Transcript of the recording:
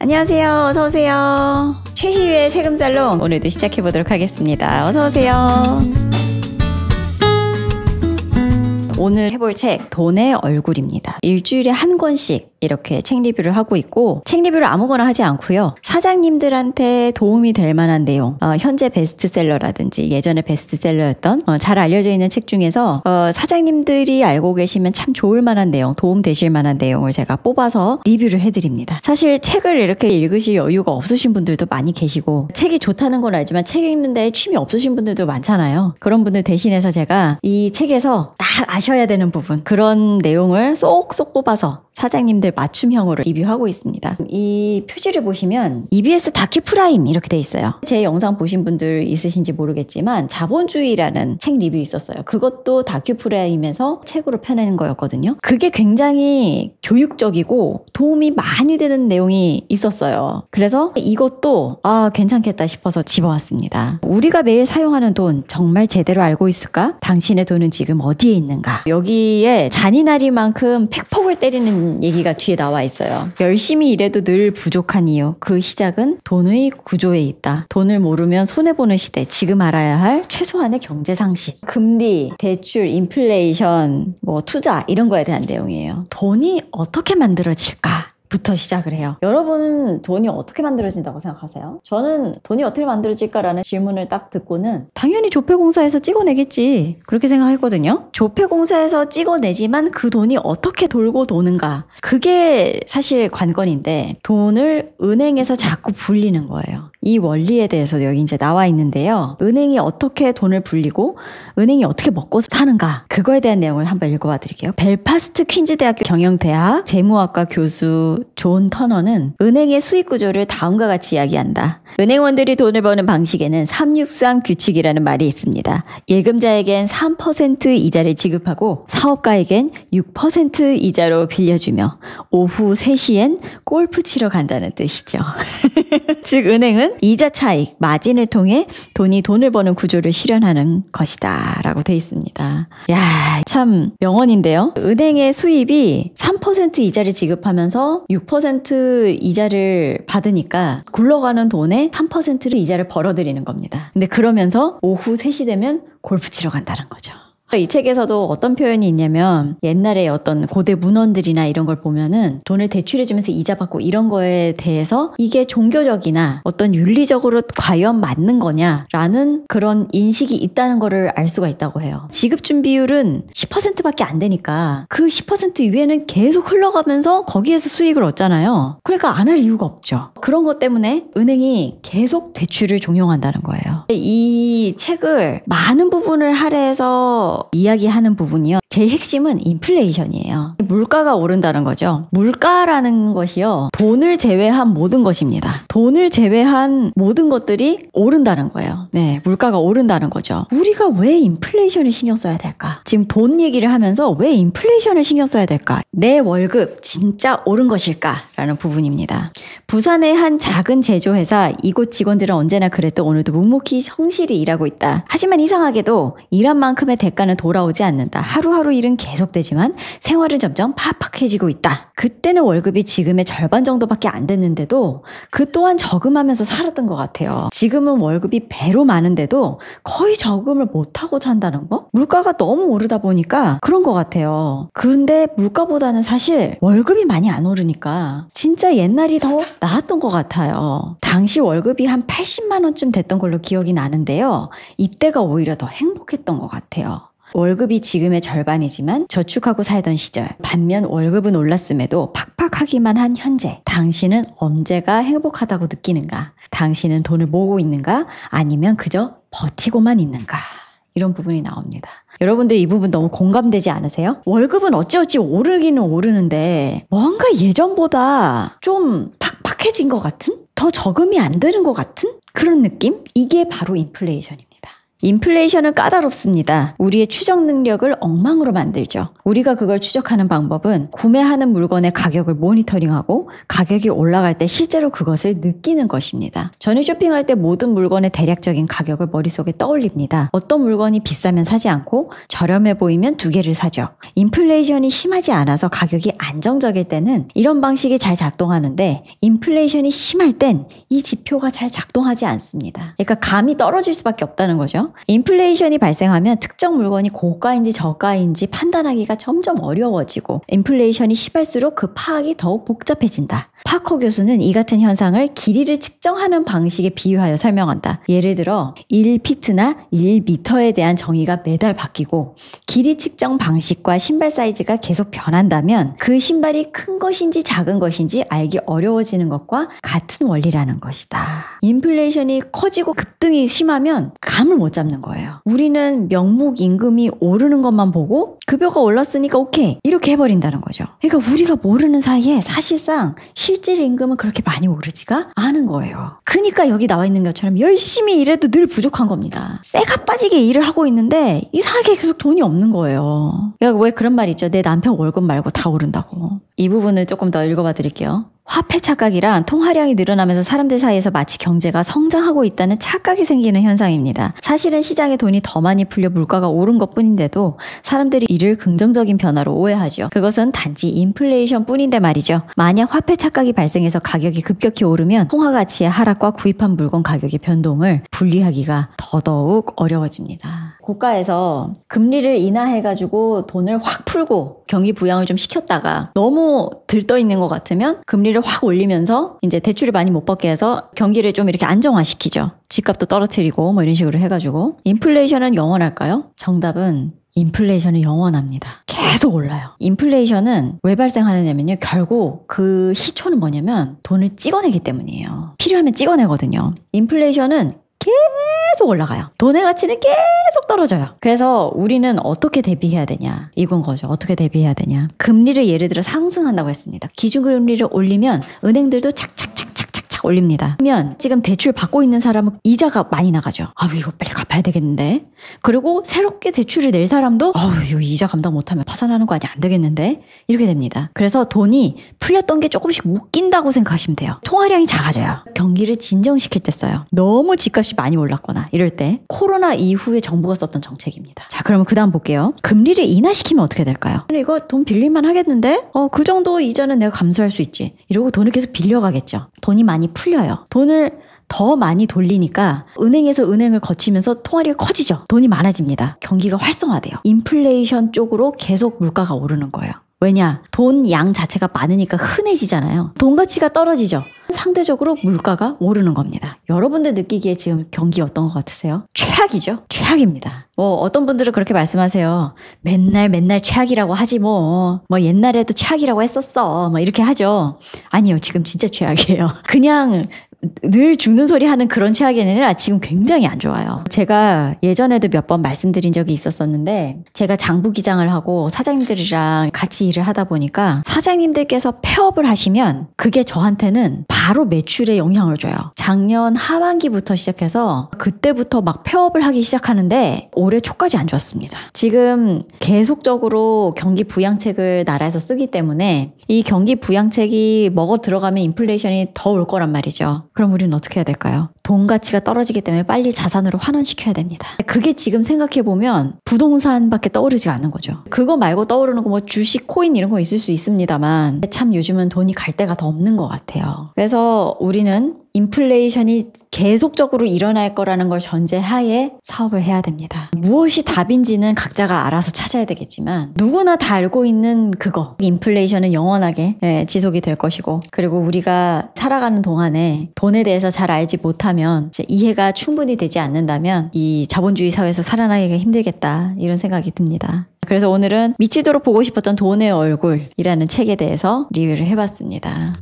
안녕하세요. 어서오세요. 최희유의 세금살롱 오늘도 시작해보도록 하겠습니다. 어서오세요. 오늘 해볼 책 돈의 얼굴입니다. 일주일에 한 권씩 이렇게 책 리뷰를 하고 있고 책 리뷰를 아무거나 하지 않고요. 사장님들한테 도움이 될 만한 내용, 현재 베스트셀러라든지 예전에 베스트셀러였던 잘 알려져 있는 책 중에서 사장님들이 알고 계시면 참 좋을 만한 내용, 도움 되실 만한 내용을 제가 뽑아서 리뷰를 해드립니다. 사실 책을 이렇게 읽으실 여유가 없으신 분들도 많이 계시고 책이 좋다는 건 알지만 책 읽는데 취미 없으신 분들도 많잖아요. 그런 분들 대신해서 제가 이 책에서 딱 아셔야 되는 부분, 그런 내용을 쏙쏙 뽑아서 사장님들 맞춤형으로 리뷰하고 있습니다. 이 표지를 보시면 EBS 다큐프라임 이렇게 돼 있어요. 제 영상 보신 분들 있으신지 모르겠지만 자본주의라는 책 리뷰 있었어요. 그것도 다큐프라임에서 책으로 펴내는 거였거든요. 그게 굉장히 교육적이고 도움이 많이 되는 내용이 있었어요. 그래서 이것도 괜찮겠다 싶어서 집어왔습니다. 우리가 매일 사용하는 돈 정말 제대로 알고 있을까? 당신의 돈은 지금 어디에 있는가? 여기에 잔인하리만큼 팩폭을 때리는 얘기가 뒤에 나와 있어요. 열심히 일해도 늘 부족한 이유. 그 시작은 돈의 구조에 있다. 돈을 모르면 손해보는 시대. 지금 알아야 할 최소한의 경제 상식. 금리, 대출, 인플레이션, 투자 이런 거에 대한 내용이에요. 돈이 어떻게 만들어질까? 부터 시작을 해요. 여러분은 돈이 어떻게 만들어진다고 생각하세요? 저는 돈이 어떻게 만들어질까라는 질문을 딱 듣고는 당연히 조폐공사에서 찍어내겠지 그렇게 생각했거든요. 조폐공사에서 찍어내지만 그 돈이 어떻게 돌고 도는가, 그게 사실 관건인데 돈을 은행에서 자꾸 불리는 거예요. 이 원리에 대해서 여기 이제 나와 있는데요. 은행이 어떻게 돈을 불리고 은행이 어떻게 먹고 사는가, 그거에 대한 내용을 한번 읽어봐 드릴게요. 벨파스트 퀸즈대학교 경영대학 재무학과 교수 존 터너는 은행의 수익 구조를 다음과 같이 이야기한다. 은행원들이 돈을 버는 방식에는 363 규칙이라는 말이 있습니다. 예금자에겐 3% 이자를 지급하고 사업가에겐 6% 이자로 빌려주며 오후 3시엔 골프 치러 간다는 뜻이죠. 즉 은행은 이자 차익, 마진을 통해 돈을 버는 구조를 실현하는 것이다 라고 돼 있습니다. 야, 참 명언인데요. 은행의 수입이 3% 이자를 지급하면서 6% 이자를 받으니까 굴러가는 돈에 3%를 이자를 벌어들이는 겁니다. 근데 그러면서 오후 3시 되면 골프 치러 간다는 거죠. 이 책에서도 어떤 표현이 있냐면 옛날에 어떤 고대 문헌들이나 이런 걸 보면은 돈을 대출해주면서 이자 받고 이런 거에 대해서 이게 종교적이나 어떤 윤리적으로 과연 맞는 거냐라는 그런 인식이 있다는 거를 알 수가 있다고 해요. 지급준비율은 10%밖에 안 되니까 그 10% 위에는 계속 흘러가면서 거기에서 수익을 얻잖아요. 그러니까 안 할 이유가 없죠. 그런 것 때문에 은행이 계속 대출을 종용한다는 거예요. 이 책을 많은 부분을 할애해서 이야기하는 부분이요. 제일 핵심은 인플레이션이에요. 물가가 오른다는 거죠. 물가라는 것이요. 돈을 제외한 모든 것입니다. 돈을 제외한 모든 것들이 오른다는 거예요. 네, 물가가 오른다는 거죠. 우리가 왜 인플레이션을 신경 써야 될까? 지금 돈 얘기를 하면서 왜 인플레이션을 신경 써야 될까? 내 월급 진짜 오른 것일까? 라는 부분입니다. 부산의 한 작은 제조회사, 이곳 직원들은 언제나 그랬듯 오늘도 묵묵히 성실히 일하고 있다. 하지만 이상하게도 일한 만큼의 대가는 돌아오지 않는다. 하루하루 일은 계속되지만 생활은 점점 팍팍해지고 있다. 그때는 월급이 지금의 절반 정도밖에 안 됐는데도 그 또한 저금하면서 살았던 것 같아요. 지금은 월급이 배로 많은데도 거의 저금을 못하고 산다는 거? 물가가 너무 오르다 보니까 그런 것 같아요. 그런데 물가보다는 사실 월급이 많이 안 오르니까 진짜 옛날이 더 나았던 것 같아요. 당시 월급이 한 80만 원쯤 됐던 걸로 기억이 나는데요. 이때가 오히려 더 행복했던 것 같아요. 월급이 지금의 절반이지만 저축하고 살던 시절, 반면 월급은 올랐음에도 팍팍하기만 한 현재, 당신은 언제가 행복하다고 느끼는가? 당신은 돈을 모으고 있는가? 아니면 그저 버티고만 있는가? 이런 부분이 나옵니다. 여러분들 이 부분 너무 공감되지 않으세요? 월급은 어찌어찌 오르기는 오르는데 뭔가 예전보다 좀 팍팍해진 것 같은? 더 저금이 안 되는 것 같은? 그런 느낌? 이게 바로 인플레이션입니다. 인플레이션은 까다롭습니다. 우리의 추적 능력을 엉망으로 만들죠. 우리가 그걸 추적하는 방법은 구매하는 물건의 가격을 모니터링하고 가격이 올라갈 때 실제로 그것을 느끼는 것입니다. 전에 쇼핑할 때 모든 물건의 대략적인 가격을 머릿속에 떠올립니다. 어떤 물건이 비싸면 사지 않고 저렴해 보이면 두 개를 사죠. 인플레이션이 심하지 않아서 가격이 안정적일 때는 이런 방식이 잘 작동하는데 인플레이션이 심할 땐 이 지표가 잘 작동하지 않습니다. 그러니까 감이 떨어질 수밖에 없다는 거죠. 인플레이션이 발생하면 특정 물건이 고가인지 저가인지 판단하기가 점점 어려워지고 인플레이션이 심할수록 그 파악이 더욱 복잡해진다. 파커 교수는 이 같은 현상을 길이를 측정하는 방식에 비유하여 설명한다. 예를 들어 1피트나 1미터에 대한 정의가 매달 바뀌고 길이 측정 방식과 신발 사이즈가 계속 변한다면 그 신발이 큰 것인지 작은 것인지 알기 어려워지는 것과 같은 원리라는 것이다. 인플레이션이 커지고 급등이 심하면 감을 못 잡는 거예요. 우리는 명목 임금이 오르는 것만 보고 급여가 올랐으니까 오케이 이렇게 해버린다는 거죠. 그러니까 우리가 모르는 사이에 사실상 실질 임금은 그렇게 많이 오르지가 않은 거예요. 그러니까 여기 나와 있는 것처럼 열심히 일해도 늘 부족한 겁니다. 쇠가 빠지게 일을 하고 있는데 이상하게 계속 돈이 없는 거예요. 왜 그런 말 있죠? 내 남편 월급 말고 다 오른다고. 이 부분을 조금 더 읽어봐 드릴게요. 화폐 착각이란 통화량이 늘어나면서 사람들 사이에서 마치 경제가 성장하고 있다는 착각이 생기는 현상입니다. 사실은 시장에 돈이 더 많이 풀려 물가가 오른 것뿐인데도 사람들이 이를 긍정적인 변화로 오해하죠. 그것은 단지 인플레이션 뿐인데 말이죠. 만약 화폐 착각이 발생해서 가격이 급격히 오르면 통화 가치의 하락과 구입한 물건 가격의 변동을 분리하기가 더더욱 어려워집니다. 국가에서 금리를 인하해가지고 돈을 확 풀고 경기 부양을 좀 시켰다가 너무 들떠 있는 것 같으면 금리를 확 올리면서 이제 대출을 많이 못 받게 해서 경기를 좀 이렇게 안정화시키죠. 집값도 떨어뜨리고 뭐 이런 식으로 해가지고. 인플레이션은 영원할까요? 정답은 인플레이션은 영원합니다. 계속 올라요. 인플레이션은 왜 발생하느냐면요. 결국 그 시초는 뭐냐면 돈을 찍어내기 때문이에요. 필요하면 찍어내거든요. 인플레이션은 계속 올라가요. 돈의 가치는 계속 떨어져요. 그래서 우리는 어떻게 대비해야 되냐 이건 거죠. 어떻게 대비해야 되냐. 금리를 예를 들어 상승한다고 했습니다. 기준금리를 올리면 은행들도 착착착착착착 올립니다. 그러면 지금 대출 받고 있는 사람은 이자가 많이 나가죠. 이거 빨리 갚아야 되겠는데. 그리고 새롭게 대출을 낼 사람도 이거 이자 감당 못하면 파산하는 거 아니야 안 되겠는데 이렇게 됩니다. 그래서 돈이 풀렸던 게 조금씩 묶인다고 생각하시면 돼요. 통화량이 작아져요. 경기를 진정시킬 때 써요. 너무 집값이 많이 올랐거나 이럴 때 코로나 이후에 정부가 썼던 정책입니다. 자, 그러면 그 다음 볼게요. 금리를 인하시키면 어떻게 될까요? 이거 돈 빌릴만 하겠는데? 그 정도 이자는 내가 감수할 수 있지. 이러고 돈을 계속 빌려가겠죠. 돈이 많이 풀려요. 돈을 더 많이 돌리니까 은행에서 은행을 거치면서 통화량이 커지죠. 돈이 많아집니다. 경기가 활성화돼요. 인플레이션 쪽으로 계속 물가가 오르는 거예요. 왜냐? 돈 양 자체가 많으니까 흔해지잖아요. 돈 가치가 떨어지죠. 상대적으로 물가가 오르는 겁니다. 여러분들 느끼기에 지금 경기 어떤 것 같으세요? 최악이죠? 최악입니다. 어떤 분들은 그렇게 말씀하세요. 맨날 최악이라고 하지 뭐 옛날에도 최악이라고 했었어. 이렇게 하죠. 아니요. 지금 진짜 최악이에요. 그냥 늘 죽는 소리 하는 그런 최악이 아니라 지금 굉장히 안 좋아요. 제가 예전에도 몇 번 말씀드린 적이 있었었는데 제가 장부 기장을 하고 사장님들이랑 같이 일을 하다 보니까 사장님들께서 폐업을 하시면 그게 저한테는 바로 매출에 영향을 줘요. 작년 하반기부터 시작해서 그때부터 막 폐업을 하기 시작하는데 올해 초까지 안 좋았습니다. 지금 계속적으로 경기 부양책을 나라에서 쓰기 때문에 이 경기 부양책이 먹어 들어가면 인플레이션이 더 올 거란 말이죠. 그럼 우리는 어떻게 해야 될까요? 돈 가치가 떨어지기 때문에 빨리 자산으로 환원시켜야 됩니다. 그게 지금 생각해보면 부동산밖에 떠오르지 않는 거죠. 그거 말고 떠오르는 거 주식, 코인 이런 거 있을 수 있습니다만 참 요즘은 돈이 갈 데가 더 없는 것 같아요. 그래서 우리는 인플레이션이 계속적으로 일어날 거라는 걸 전제하에 사업을 해야 됩니다. 무엇이 답인지는 각자가 알아서 찾아야 되겠지만 누구나 다 알고 있는 그거. 인플레이션은 영원하게 지속이 될 것이고 그리고 우리가 살아가는 동안에 돈에 대해서 잘 알지 못하면 이제 이해가 충분히 되지 않는다면 이 자본주의 사회에서 살아나기가 힘들겠다 이런 생각이 듭니다. 그래서 오늘은 미치도록 보고 싶었던 돈의 얼굴이라는 책에 대해서 리뷰를 해봤습니다.